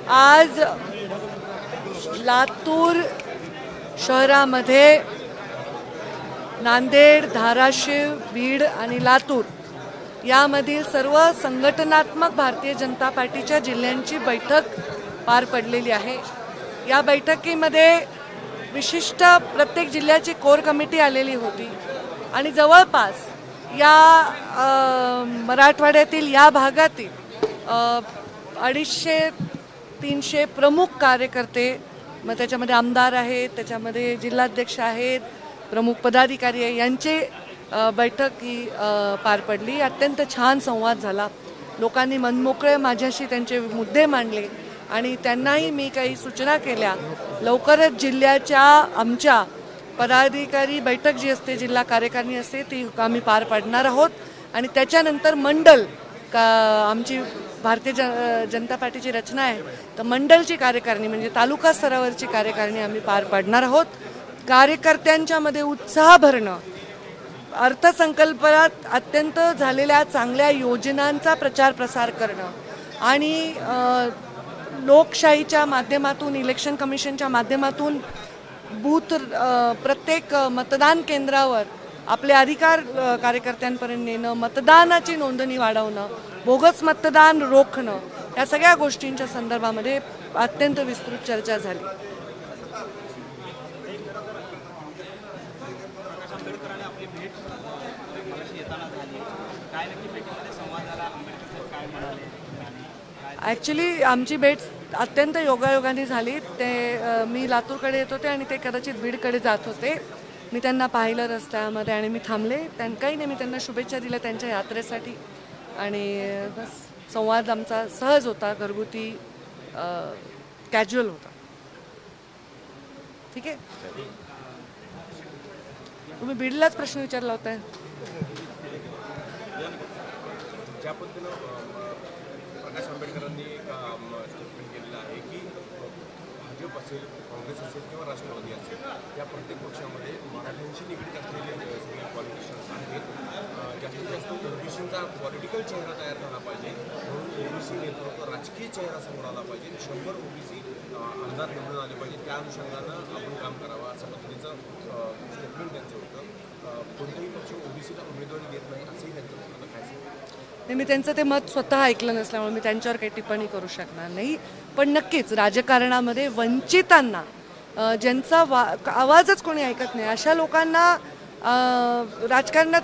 आज लातूर शहरामध्ये नांदेड, धाराशिव, बीड आणि लातूर यामधील सर्व संघटनात्मक भारतीय जनता पार्टीच्या जिल्ह्यांची बैठक पार पडलेली आहे। या बैठकीमध्ये विशिष्ट प्रत्येक जिल्ह्याची कोर कमिटी आलेली होती आणि जवळपास या मराठवाड्यातील या भागातील 250-300 प्रमुख कार्यकर्ते, मग त्याच्यामध्ये आमदार आहेत, त्याच्यामध्ये जिल्हाध्यक्ष आहेत, प्रमुख पदाधिकारी आहे, यांची बैठक ही पार पडली। अत्यंत छान संवाद झाला। लोकांनी मनमोकळे माझ्याशी त्यांचे मुद्दे मांडले आणि त्यांनाही मी काही सूचना केल्या। लवकरच जिल्ह्याच्या आमच्या पदाधिकारी बैठक जी असते, जिल्हा कार्यकारिणी असते, ती आम्ही पार पाडणार आहोत आणि त्याच्यानंतर मंडल आमची भारतीय जनता पार्टीची रचना आहे, तर मंडलची कार्यकारिणी म्हणजे तालुका स्तरावरची कार्यकारिणी आम्ही पार पाडणार आहोत। कार्यकर्त्यांच्या मध्ये उत्साह भरणं, अर्थसंकल्पात अत्यंत झालेल्या चांगल्या योजनांचा प्रचार प्रसार करणं आणि लोकशाहीच्या माध्यमातून, इलेक्शन कमिशनच्या माध्यमातून बूथ प्रत्येक मतदान केंद्रावर आपले अधिकार कार्यकर्त्यांपर्यंत नेणं, मतदानाची नोंदणी वाढवणं, बोगस मतदान रोखणं, या सगळ्या गोष्टींच्या संदर्भामध्ये अत्यंत विस्तृत चर्चा झाली। ॲक्च्युली आमची भेट अत्यंत योगायोगाने झाली। ते मी लातूरकडे येत होते आणि ते कदाचित बीडकडे जात होते। मी त्यांना पाहिलं रस्त्यामध्ये आणि मी थांबले। काही नाही, मी त्यांना शुभेच्छा दिल्या त्यांच्या यात्रेसाठी आणि बस संवाद आमचा सहज होता, घरगुती कॅज्युअल होता। ठीक आहे, तुम्ही बीडलाच प्रश्न विचारला होता। प्रकाश आंबेडकरांनी स्टेटमेंट केलेलं आहे की भाजप असेल, काँग्रेस असेल किंवा राष्ट्रवादी असेल, या प्रत्येक पक्षामध्ये मराठ्यांशी निगडीत असलेले सगळे पॉलिटिशियन्स आहेत। जास्तीत जास्त ओबीसीचा पॉलिटिकल चेहरा तयार झाला पाहिजे, म्हणून ओबीसी नेतृत्व राजकीय चेहरा समोर आला पाहिजे, 100 ओबीसी आमदार निवडून आले पाहिजे, त्या अनुषंगानं आपण काम करावं, असं पद्धतीचं स्टेटमेंट त्यांचं होतं। कोणताही पक्ष ओबीसीला उमेदवारी देत नाही असंही त्यांचं होतं। काय नाही, मी त्यांचं ते मत स्वतः ऐकलं नसल्यामुळे मी त्यांच्यावर काही टिप्पणी करू शकणार नाही। पण नक्कीच राजकारणामध्ये वंचितांना, ज्यांचा आवाजच कोणी ऐकत नाही, अशा लोकांना राजकारणात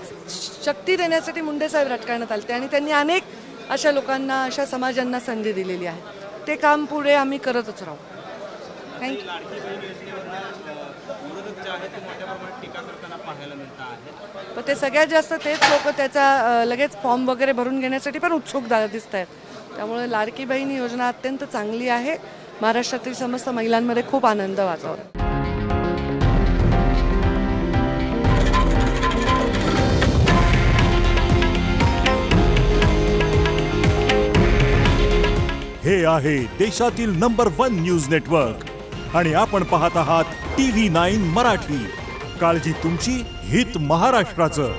शक्ती देण्यासाठी मुंडे साहेब राजकारणात आले आणि त्यांनी अनेक अशा लोकांना, अशा समाजांना संधी दिलेली आहे। ते काम पुढे आम्ही करतच राहू। थँक्यू। पण ते सगळ्यात जास्त तेच लोक त्याचा लगेच फॉर्म वगैरे भरून घेण्यासाठी पण उत्सुक दिसत आहेत। त्यामुळे लाडकी बहीण योजना अत्यंत चांगली आहे। महाराष्ट्रातील समस्त महिलांमध्ये खूप आनंद वातावरण। हे आहे देशातील नंबर 1 न्यूज नेटवर्क आणि आपण पाहत आहात TV9 मराठी। काळजी तुमची, हित महाराष्ट्राचं।